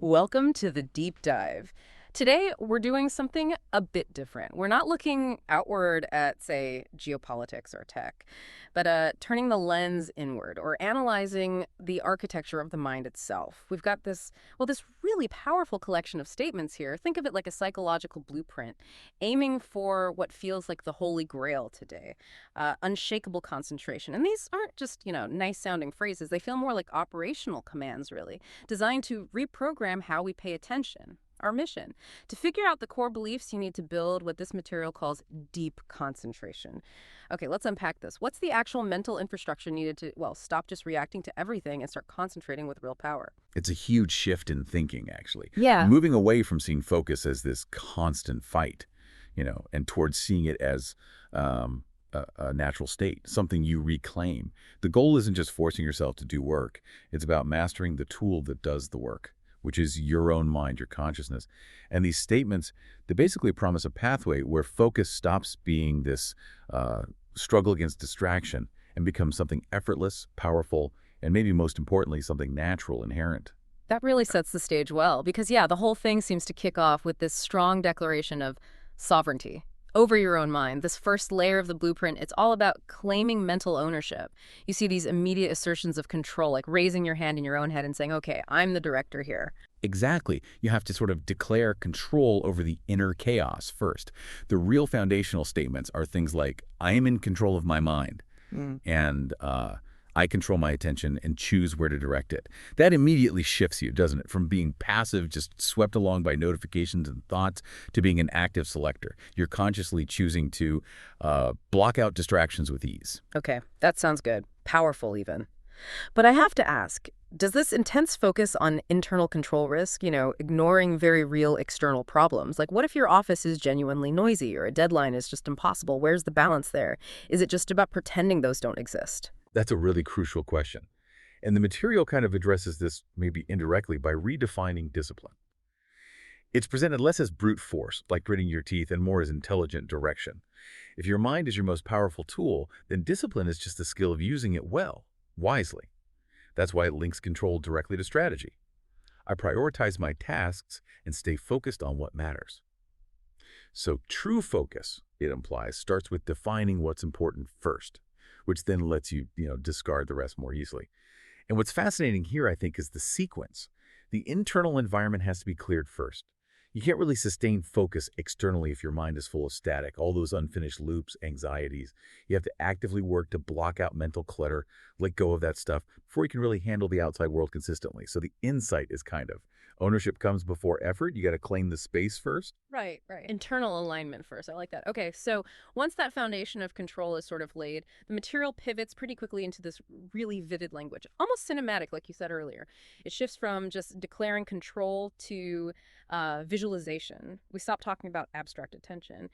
Welcome to the deep dive. Today, we're doing something a bit different. We're not looking outward at, say, geopolitics or tech, but turning the lens inward or analyzing the architecture of the mind itself. We've got this really powerful collection of statements here. Think of it like a psychological blueprint, aiming for what feels like the holy grail today, unshakable concentration. And these aren't just, nice sounding phrases. They feel more like operational commands, really, designed to reprogram how we pay attention. Our mission. To figure out the core beliefs, you need to build what this material calls deep concentration. Okay, let's unpack this. What's the actual mental infrastructure needed to, stop just reacting to everything and start concentrating with real power? It's a huge shift in thinking, actually. Yeah. Moving away from seeing focus as this constant fight, and towards seeing it as a natural state, something you reclaim. The goal isn't just forcing yourself to do work. It's about mastering the tool that does the work, which is your own mind, your consciousness. And these statements, they basically promise a pathway where focus stops being this struggle against distraction and becomes something effortless, powerful, and maybe most importantly, something natural, inherent. That really sets the stage well because, the whole thing seems to kick off with this strong declaration of sovereignty over your own mind. This first layer of the blueprint, it's all about claiming mental ownership. You see these immediate assertions of control, like raising your hand in your own head and saying, okay, I'm the director here. Exactly. You have to sort of declare control over the inner chaos first. The real foundational statements are things like, I am in control of my mind, and I control my attention and choose where to direct it. That immediately shifts you, doesn't it? From being passive, just swept along by notifications and thoughts, to being an active selector. You're consciously choosing to block out distractions with ease. Okay, that sounds good. Powerful, even. But I have to ask, does this intense focus on internal control risk, ignoring very real external problems? Like, what if your office is genuinely noisy or a deadline is just impossible? Where's the balance there? Is it just about pretending those don't exist? That's a really crucial question. And the material kind of addresses this maybe indirectly by redefining discipline. It's presented less as brute force, like gritting your teeth, and more as intelligent direction. If your mind is your most powerful tool, then discipline is just the skill of using it well, wisely. That's why it links control directly to strategy. I prioritize my tasks and stay focused on what matters. So true focus, it implies, starts with defining what's important first, which then lets you, discard the rest more easily. And what's fascinating here, I think, is the sequence. The internal environment has to be cleared first. You can't really sustain focus externally if your mind is full of static, all those unfinished loops, anxieties. You have to actively work to block out mental clutter, let go of that stuff before you can really handle the outside world consistently. So the insight is kind of ownership comes before effort. You got to claim the space first. Right. Internal alignment first. I like that. Okay, so once that foundation of control is sort of laid, the material pivots pretty quickly into this really vivid language, almost cinematic, like you said earlier. It shifts from just declaring control to visualization. We stop talking about abstract attention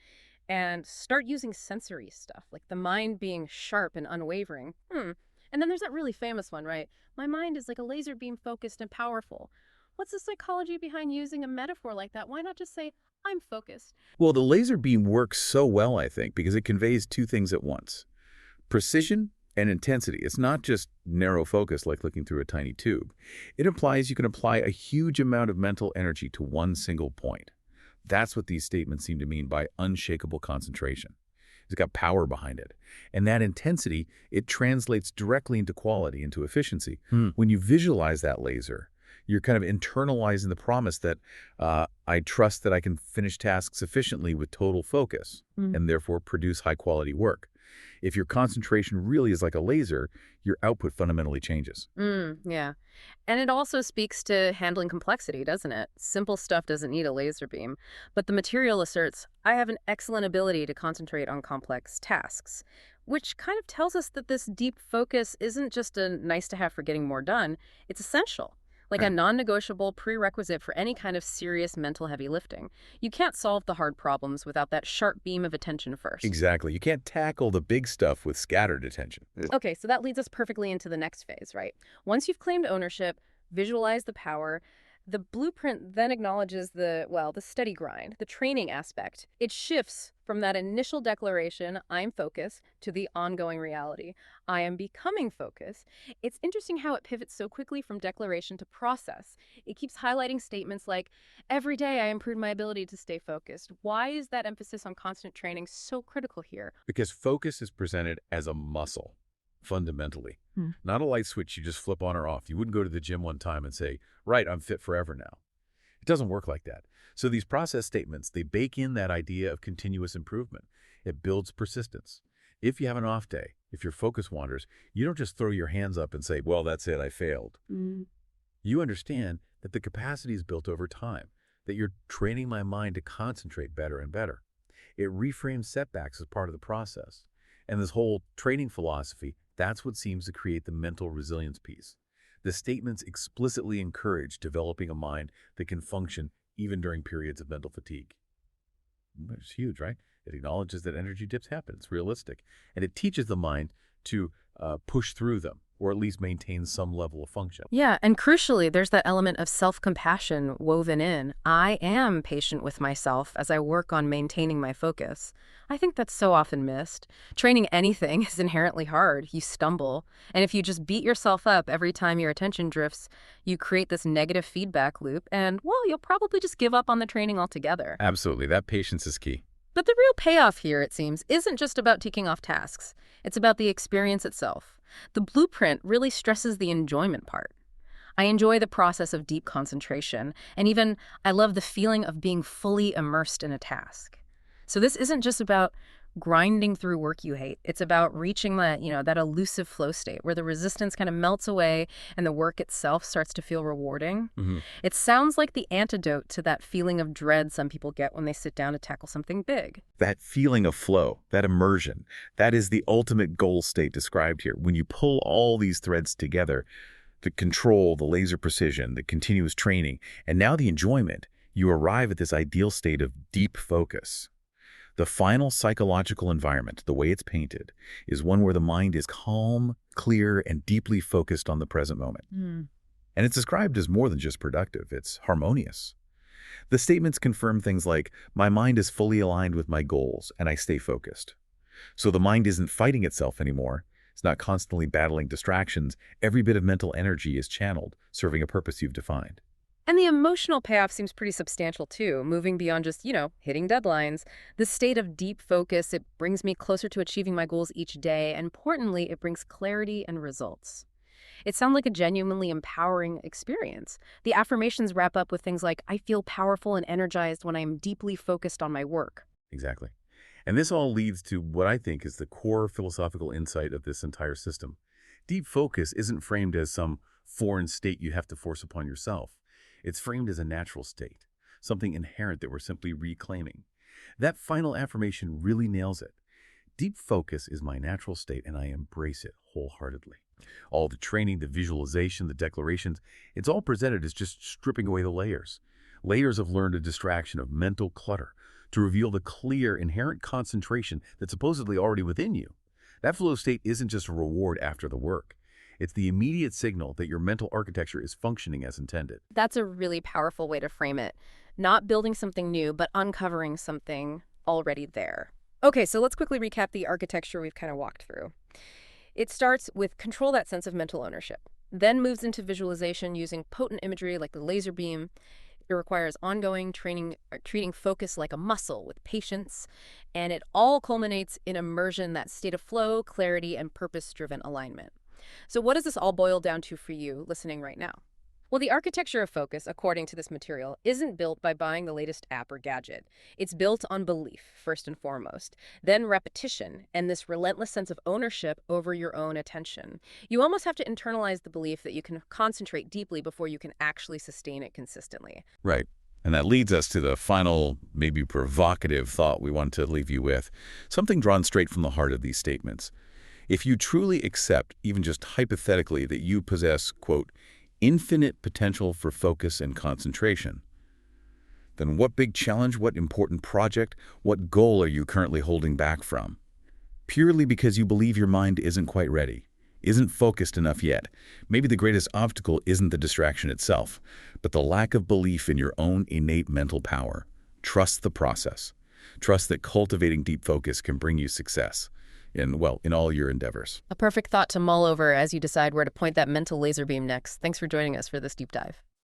and start using sensory stuff, like the mind being sharp and unwavering. And then there's that really famous one, right? My mind is like a laser beam, focused and powerful. What's the psychology behind using a metaphor like that? Why not just say, I'm focused? Well, the laser beam works so well, I think, because it conveys two things at once: precision and intensity. It's not just narrow focus like looking through a tiny tube. It implies you can apply a huge amount of mental energy to one single point. That's what these statements seem to mean by unshakable concentration. It's got power behind it. And that intensity, it translates directly into quality, into efficiency. When you visualize that laser, you're kind of internalizing the promise that I trust that I can finish tasks efficiently with total focus and therefore produce high-quality work. If your concentration really is like a laser, your output fundamentally changes. Yeah. And it also speaks to handling complexity, doesn't it? Simple stuff doesn't need a laser beam. But the material asserts, I have an excellent ability to concentrate on complex tasks, which kind of tells us that this deep focus isn't just a nice to have for getting more done. It's essential. Like a non-negotiable prerequisite for any kind of serious mental heavy lifting. You can't solve the hard problems without that sharp beam of attention first. Exactly. You can't tackle the big stuff with scattered attention. Okay, so that leads us perfectly into the next phase, right? Once you've claimed ownership, visualize the power, The blueprint then acknowledges the steady grind, the training aspect. It shifts from that initial declaration, I'm focused, to the ongoing reality, I am becoming focused. It's interesting how it pivots so quickly from declaration to process. It keeps highlighting statements like, every day I improve my ability to stay focused. Why is that emphasis on constant training so critical here? Because focus is presented as a muscle, fundamentally. Not a light switch you just flip on or off. You wouldn't go to the gym one time and say, right, I'm fit forever now. It doesn't work like that. So these process statements, they bake in that idea of continuous improvement. It builds persistence. If you have an off day, if your focus wanders, you don't just throw your hands up and say, well, that's it, I failed. You understand that the capacity is built over time, that you're training my mind to concentrate better and better. It reframes setbacks as part of the process. And this whole training philosophy, that's what seems to create the mental resilience piece. The statements explicitly encourage developing a mind that can function even during periods of mental fatigue. It's huge, right? It acknowledges that energy dips happen. It's realistic. And it teaches the mind to push through them, or at least maintain some level of function. Yeah, and crucially, there's that element of self-compassion woven in. I am patient with myself as I work on maintaining my focus. I think that's so often missed. Training anything is inherently hard. You stumble. And if you just beat yourself up every time your attention drifts, you create this negative feedback loop, and, well, you'll probably just give up on the training altogether. Absolutely. That patience is key. But the real payoff here, it seems, isn't just about ticking off tasks. It's about the experience itself. The blueprint really stresses the enjoyment part. I enjoy the process of deep concentration, and even I love the feeling of being fully immersed in a task. So this isn't just about grinding through work you hate. It's about reaching that elusive flow state where the resistance kind of melts away and the work itself starts to feel rewarding. It sounds like the antidote to that feeling of dread some people get when they sit down to tackle something big. That feeling of flow, that immersion, that is the ultimate goal state described here. When you pull all these threads together, the control, the laser precision, the continuous training, and now the enjoyment, you arrive at this ideal state of deep focus. The final psychological environment, the way it's painted, is one where the mind is calm, clear, and deeply focused on the present moment. And it's described as more than just productive, it's harmonious. The statements confirm things like, my mind is fully aligned with my goals, and I stay focused. So the mind isn't fighting itself anymore. It's not constantly battling distractions. Every bit of mental energy is channeled, serving a purpose you've defined. And the emotional payoff seems pretty substantial too, moving beyond just, hitting deadlines. This state of deep focus, it brings me closer to achieving my goals each day, and importantly, it brings clarity and results. It sounds like a genuinely empowering experience. The affirmations wrap up with things like, I feel powerful and energized when I am deeply focused on my work. Exactly. And this all leads to what I think is the core philosophical insight of this entire system. Deep focus isn't framed as some foreign state you have to force upon yourself. It's framed as a natural state, something inherent that we're simply reclaiming. That final affirmation really nails it. Deep focus is my natural state, and I embrace it wholeheartedly. All the training, the visualization, the declarations, it's all presented as just stripping away the layers. Layers of learned distraction, of mental clutter, to reveal the clear, inherent concentration that's supposedly already within you. That flow state isn't just a reward after the work. It's the immediate signal that your mental architecture is functioning as intended. That's a really powerful way to frame it. Not building something new, but uncovering something already there. Okay, so let's quickly recap the architecture we've kind of walked through. It starts with control that sense of mental ownership, then moves into visualization using potent imagery like the laser beam. It requires ongoing training, treating focus like a muscle with patience, and it all culminates in immersion, that state of flow, clarity, and purpose-driven alignment. So what does this all boil down to for you listening right now? Well, the architecture of focus, according to this material, isn't built by buying the latest app or gadget. It's built on belief, first and foremost, then repetition, and this relentless sense of ownership over your own attention. You almost have to internalize the belief that you can concentrate deeply before you can actually sustain it consistently. Right. And that leads us to the final, maybe provocative thought we want to leave you with, something drawn straight from the heart of these statements. If you truly accept, even just hypothetically, that you possess, quote, infinite potential for focus and concentration, then what big challenge, what important project, what goal are you currently holding back from? Purely because you believe your mind isn't quite ready, isn't focused enough yet. Maybe the greatest obstacle isn't the distraction itself, but the lack of belief in your own innate mental power. Trust the process. Trust that cultivating deep focus can bring you success in all your endeavors. A perfect thought to mull over as you decide where to point that mental laser beam next. Thanks for joining us for this deep dive.